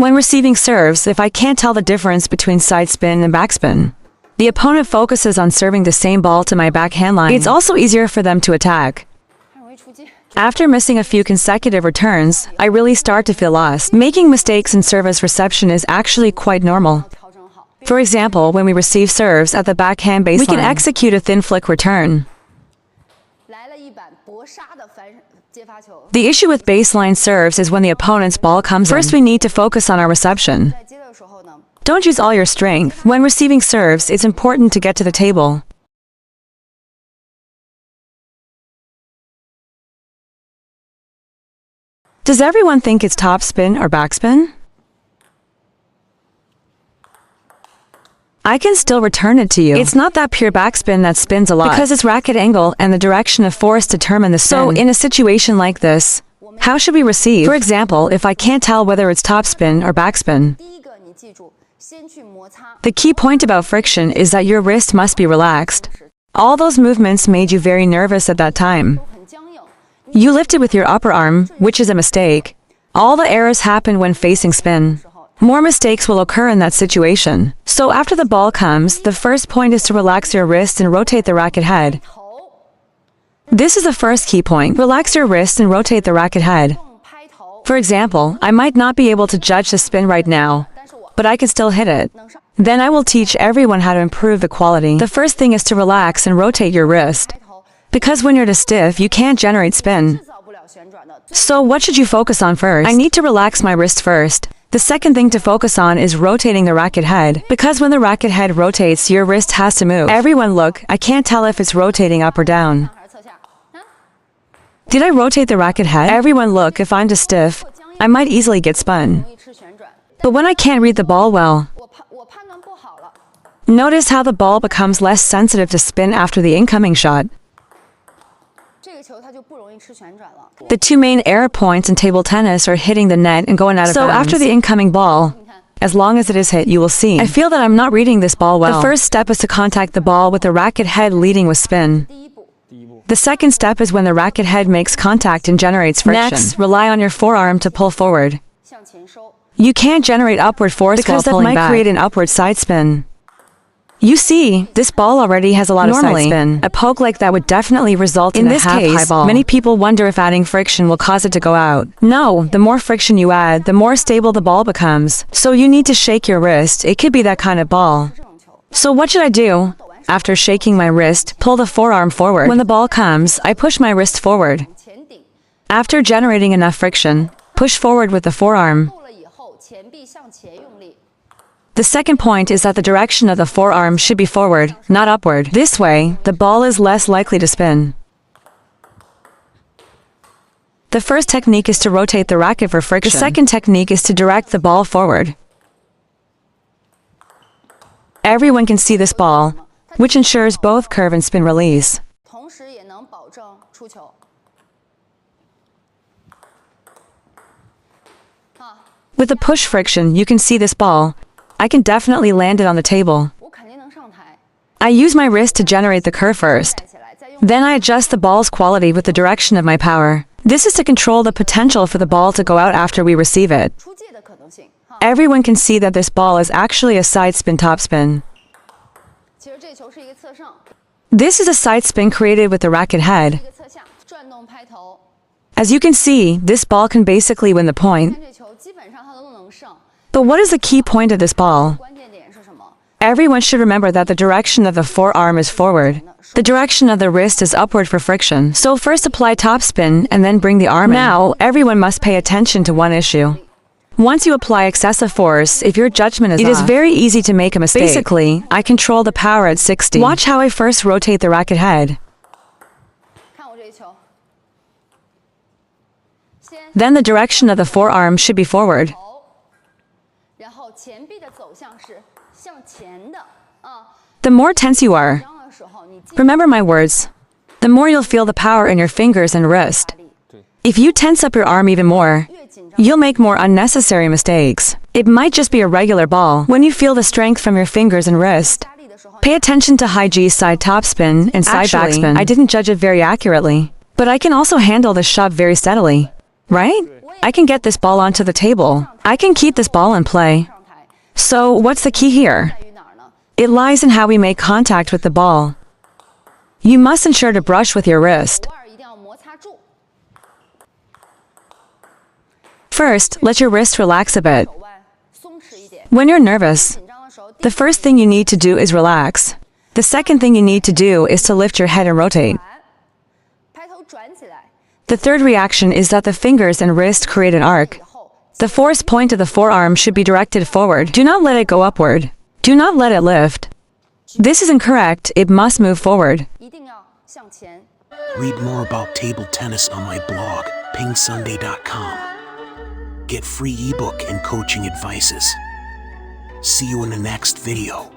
When receiving serves, if I can't tell the difference between sidespin and backspin, the opponent focuses on serving the same ball to my backhand line. It's also easier for them to attack. After missing a few consecutive returns, I really start to feel lost. Making mistakes in service reception is actually quite normal. For example, when we receive serves at the backhand baseline, we can execute a thin flick return. The issue with baseline serves is when the opponent's ball comes in. First, we need to focus on our reception. Don't use all your strength. When receiving serves, it's important to get to the table. Does everyone think it's topspin or backspin? I can still return it to you. It's not that pure backspin that spins a lot, because its racket angle and the direction of force determine the spin. So in a situation like this, how should we receive? For example, if I can't tell whether it's topspin or backspin, the key point about friction is that your wrist must be relaxed. All those movements made you very nervous at that time. You lifted with your upper arm, which is a mistake. All the errors happen when facing spin. More mistakes will occur in that situation. So after the ball comes, the first point is to relax your wrist and rotate the racket head. This is the first key point. Relax your wrist and rotate the racket head. For example, I might not be able to judge the spin right now, but I can still hit it. Then I will teach everyone how to improve the quality. The first thing is to relax and rotate your wrist. Because when you're too stiff, you can't generate spin. So what should you focus on first? I need to relax my wrist first. The second thing to focus on is rotating the racket head. Because when the racket head rotates, your wrist has to move. Everyone look, I can't tell if it's rotating up or down. Did I rotate the racket head? Everyone look, if I'm too stiff, I might easily get spun. But when I can't read the ball well, notice how the ball becomes less sensitive to spin after the incoming shot. The two main error points in table tennis are hitting the net and going out of bounds. So after the incoming ball, as long as it is hit, you will see. I feel that I'm not reading this ball well. The first step is to contact the ball with the racket head leading with spin. The second step is when the racket head makes contact and generates friction. Next, rely on your forearm to pull forward. You can't generate upward force because that might create an upward side spin. You see, this ball already has a lot of side spin. A poke like that would definitely result in a half-high ball. Many people wonder if adding friction will cause it to go out. No, the more friction you add, the more stable the ball becomes. So you need to shake your wrist. It could be that kind of ball. So what should I do? After shaking my wrist, pull the forearm forward. When the ball comes, I push my wrist forward. After generating enough friction, push forward with the forearm. The second point is that the direction of the forearm should be forward, not upward. This way, the ball is less likely to spin. The first technique is to rotate the racket for friction. The second technique is to direct the ball forward. Everyone can see this ball, which ensures both curve and spin release. With the push friction, you can see this ball. I can definitely land it on the table. I use my wrist to generate the curve first. Then I adjust the ball's quality with the direction of my power. This is to control the potential for the ball to go out after we receive it. Everyone can see that this ball is actually a side spin topspin. This is a side spin created with the racket head. As you can see, this ball can basically win the point. But what is the key point of this ball? Everyone should remember that the direction of the forearm is forward. The direction of the wrist is upward for friction. So first apply topspin and then bring the arm in. Now, everyone must pay attention to one issue. Once you apply excessive force, if your judgment is off, it is very easy to make a mistake. Basically, I control the power at 60. Watch how I first rotate the racket head. Then the direction of the forearm should be forward. The more tense you are, remember my words, the more you'll feel the power in your fingers and wrist. If you tense up your arm even more, you'll make more unnecessary mistakes. It might just be a regular ball. When you feel the strength from your fingers and wrist, pay attention to high G side topspin and side backspin. I didn't judge it very accurately, but I can also handle the shove very steadily. right? I can get this ball onto the table. I can keep this ball in play. So what's the key here? It lies in how we make contact with the ball. You must ensure to brush with your wrist. First, let your wrist relax a bit. When you're nervous, the first thing you need to do is relax. The second thing you need to do is to lift your head and rotate. The third reaction is that the fingers and wrist create an arc. The force point of the forearm should be directed forward. Do not let it go upward. Do not let it lift. This is incorrect. It must move forward. Read more about table tennis on my blog, PingSunday.com. Get free ebook and coaching advices. See you in the next video.